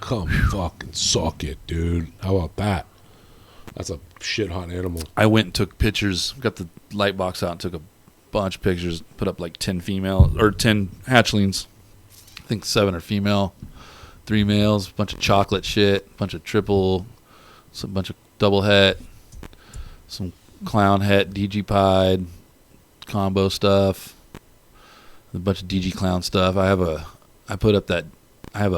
Come fucking suck it, dude. How about that? That's a shit hot animal. I went and took pictures, got the light box out and took a bunch of pictures, put up like 10 female or 10 hatchlings. I think 7 are female, 3 males, bunch of chocolate shit, bunch of triple, some bunch of double het, some clown het, DG pied, combo stuff, a bunch of DG clown stuff. I have a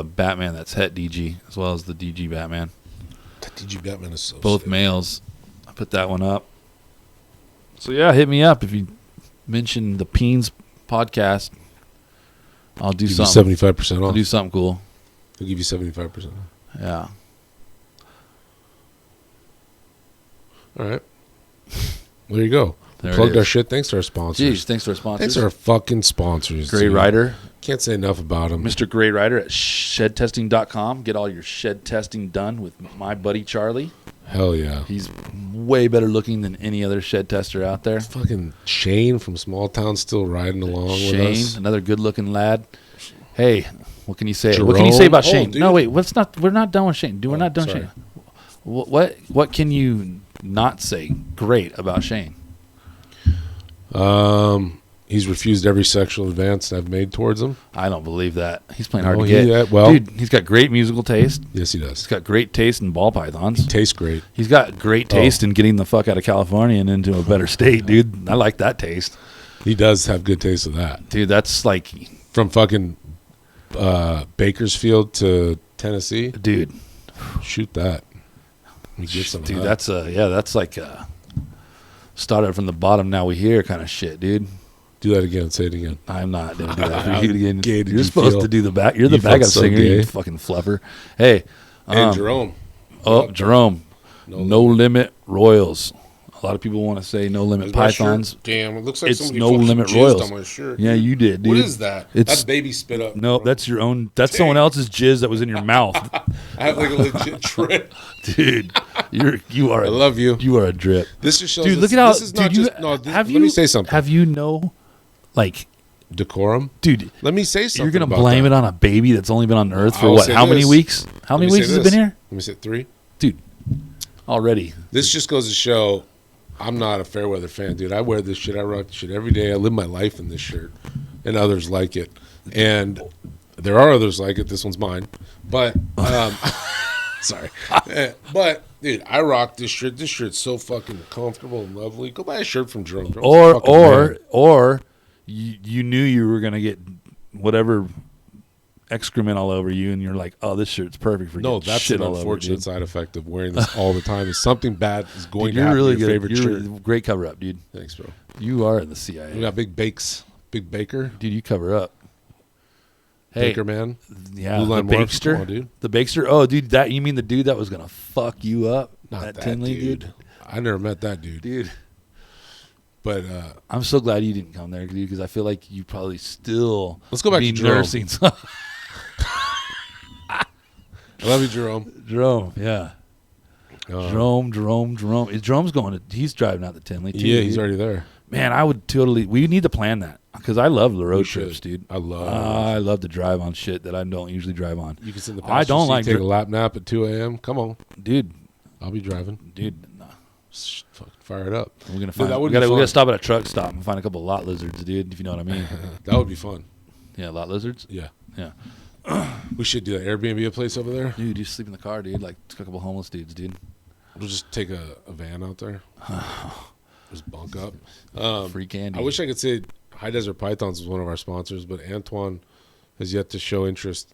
Batman that's het DG as well as the DG Batman. That DG Batman is so Both sick. males. I put that one up. So yeah, hit me up if you mention the Peens podcast. I'll do Give you something. 75% I'll off. do something cool. I'll give you 75% off. Yeah. All right. There you go. There it Plugged our is. shit. Thanks to our sponsors. Jeez, thanks to our sponsors. Thanks to our fucking sponsors. Gray dude. Rider, Can't say enough about them. Mr. Gray Rider at shedtesting.com. Get all your shed testing done with my buddy Charlie. Hell yeah. He's way better looking than any other shed tester out there. Fucking Shane from Small Town still riding along with Shane, us. another good-looking lad. Hey, what can you say? Jerome. What can you say about Oh, Shane? dude. No, wait. We're not done with Shane. We're Oh, not done sorry. with Shane. What can you not say great about Shane? He's refused every sexual advance I've made towards him. I don't believe that. He's playing hard Oh, to get. yeah, well- Dude, he's got great musical taste. Yes, he He's does. got great taste in ball pythons. Tastes great. He's got great taste in getting the fuck out of California and into a better state, dude. I like that taste. He does have good taste of that. Dude, that's like, From fucking Bakersfield to Tennessee, dude, shoot that. We get some of dude, that. that's like started from the bottom, now we here kind of shit, dude. Do that again. Say it again. I'm not gonna do that for you again. gay did You're you supposed feel? to do the back. You're the You backup felt so singer, gay. you fucking fluffer. Hey, And Jerome. Jerome, No No Limit Royals. A lot of people want to say No Limit Is my shirt- Pythons. Damn, it looks like It's somebody No fucking Limit jizzed Royals. on my shirt. Yeah, you did, dude. What is that? It's- That's baby spit up. No, that's your own. That's someone else's jizz that was in your mouth, I have like a legit trip. dude. You are. I love you. You are a drip, This just shows dude. us- Look at how. This is not dude, you just, no, this, have let you? me say something. Have you like, Decorum. dude? Let me say something. You're gonna about blame that. it on a baby that's only been on Earth I for will what? say How many this. weeks? How Let many me weeks say has it been this. here, Let me say 3. dude? already. This just goes to show I'm not a fair weather fan, dude. I wear this shit. I rock this shit every day. I live my life in this shirt, and others like it. And there are others like it. This one's mine. But, sorry. But, dude, I rock this shirt. This shirt's so fucking comfortable and lovely. Go buy a shirt from Jerome. Or you knew you were going to get whatever excrement all over you, and you're like, oh, this shirt's perfect for no, that's shit an all unfortunate over, side effect of wearing this all the time. Is something bad is going dude, to happen really to your good. favorite You're shirt. great cover up, dude. Thanks, bro. You are in the CIA. We got Big Baker, Dude, you cover up. Hey, Baker man. yeah, Blue the Line Morphs. Come Bakester, on, dude. the Bakester. Oh, dude, that you mean the dude that was gonna fuck you up? Not that that Tinley dude. I never met that dude. dude. But I'm so glad you didn't come there, dude, because I feel like you probably still let's go back be to Jerome. nursing. I love you, Jerome. Jerome, yeah. Jerome. Jerome's going to. He's driving out the Tinley. Too, Yeah, dude. he's already there. Man, I would totally. We need to plan that because I love the road We trips, should. dude. I love. I love to drive on shit that I don't usually drive on. You can sit in the I passenger don't seat, like take dri- a lap nap at 2 a.m. Come on, Dude, I'll be driving. nah. Fucking fire it up. We're gonna Dude, find. that we would be gotta fun. stop at a truck stop and find a couple of lot lizards, dude. If you know what I mean. That would be fun. Yeah, lot lizards. Yeah, Yeah, we should do that. Airbnb a place over there. dude, you sleep in the car, dude. Like a couple homeless dudes, dude. We'll just take a van out there. Just bunk up. Free candy. I wish I could say High Desert Pythons was one of our sponsors, but Antoine has yet to show interest.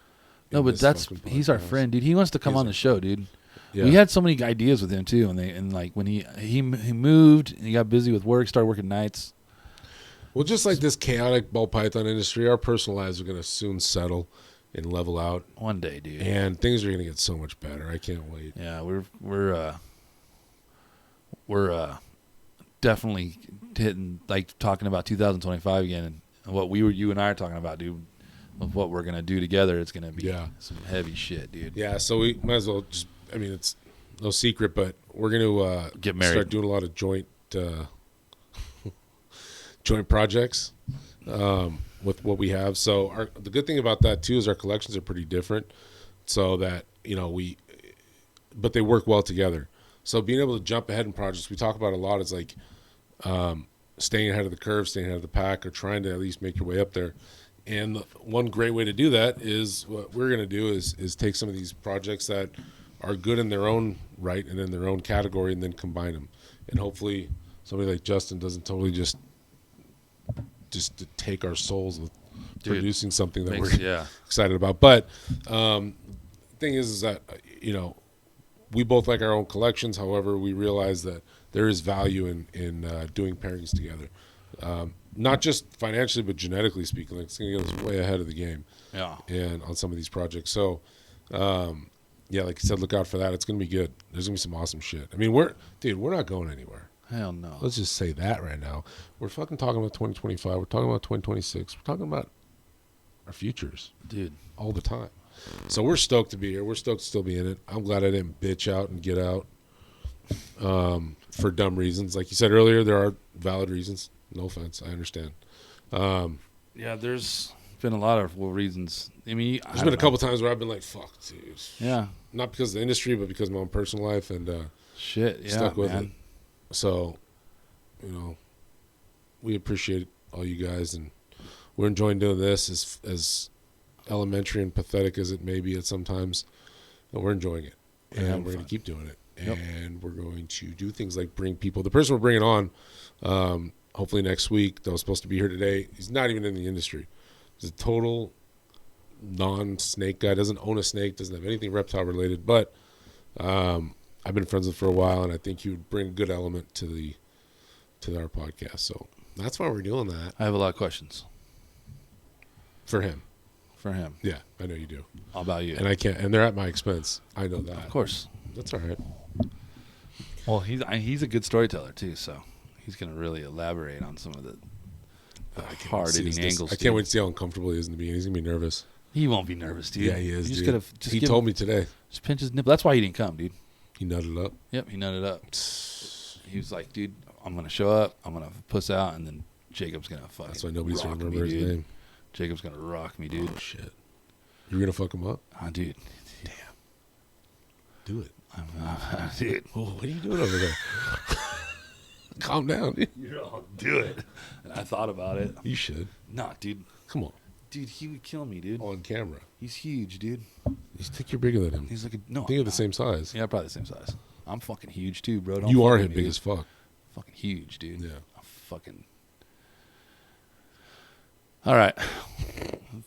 No, in but this that's fucking he's our podcast. friend, dude. He wants to come He's on the show, dude. Yeah. We had so many ideas with him too, and like when he moved and he got busy with work, started working nights. Well, just like this chaotic ball python industry, our personal lives are going to soon settle and level out, One day, dude. and things are going to get so much better. I can't wait. Yeah, we're definitely hitting like talking about 2025 again, and what you and I are talking about, dude. Of what we're gonna do together, it's gonna be some heavy shit, dude. Yeah, so we might as well just. I mean, it's no secret, but we're going to Get married. Start doing a lot of joint projects with what we have. So the good thing about that too is our collections are pretty different, so that but they work well together. So being able to jump ahead in projects, we talk about a lot. Is like staying ahead of the curve, staying ahead of the pack, or trying to at least make your way up there. And one great way to do that is what we're going to do is take some of these projects that are good in their own right and in their own category, and then combine them. And hopefully somebody like Justin doesn't totally just to take our souls with producing something that we're excited about. But the thing is that we both like our own collections. However, we realize that there is value in doing pairings together, not just financially but genetically speaking. Like, it's going to get us way ahead of the game. Yeah. And on some of these projects, so. Yeah, like you said, look out for that. It's going to be good. There's going to be some awesome shit. I mean, we're not going anywhere. Hell no. Let's just say that right now. We're fucking talking about 2025. We're talking about 2026. We're talking about our futures, dude, all the time. So we're stoked to be here. We're stoked to still be in it. I'm glad I didn't bitch out and get out for dumb reasons. Like you said earlier, there are valid reasons. No offense. I understand. Yeah, there's been a lot of reasons. I mean, there's been a couple times where I've been like, fuck, dude. Yeah. Not because of the industry, but because of my own personal life, and stuck with it. So, we appreciate all you guys, and we're enjoying doing this as elementary and pathetic as it may be at sometimes. But we're enjoying it, and we're going to keep doing it. And we're going to do things like bring people. The person we're bringing on, hopefully next week, that was supposed to be here today, he's not even in the industry. He's a total non-snake guy, doesn't own a snake, doesn't have anything reptile related, but I've been friends with for a while, and I think he would bring a good element to our podcast. So that's why we're doing that. I have a lot of questions for him. Yeah, I know you do. How about you? And they're at my expense. I know that. Of course. That's all right. Well, he's a good storyteller too, so he's going to really elaborate on some of the hard-hitting angles. I can't wait to see how uncomfortable he is in the beginning. He's going to be nervous. He won't be nervous, dude. Yeah, he is, dude. He told me today. Just pinch his nipple. That's why he didn't come, dude. He nutted up? Yep, he nutted up. He was like, dude, I'm going to show up. I'm going to puss out, and then Jacob's going to fucking That's why nobody's going to remember his name. Jacob's going to rock me, dude. Oh, shit. You're going to fuck him up? Oh, dude. Damn. Do it. Dude, Oh, what are you doing over there? Calm down, dude. you're all do it. And I thought about it. You should. Nah, dude. Come on. Dude, he would kill me, dude. On camera. He's huge, dude. You think you're bigger than him. He's like a no. I think you're I'm the same size. Yeah, probably the same size. I'm fucking huge too, bro. Don't You are fuck with big me, dude. as fuck. Fucking huge, dude. Yeah. I'm fucking. All right.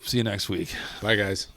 See you next week. Bye, guys.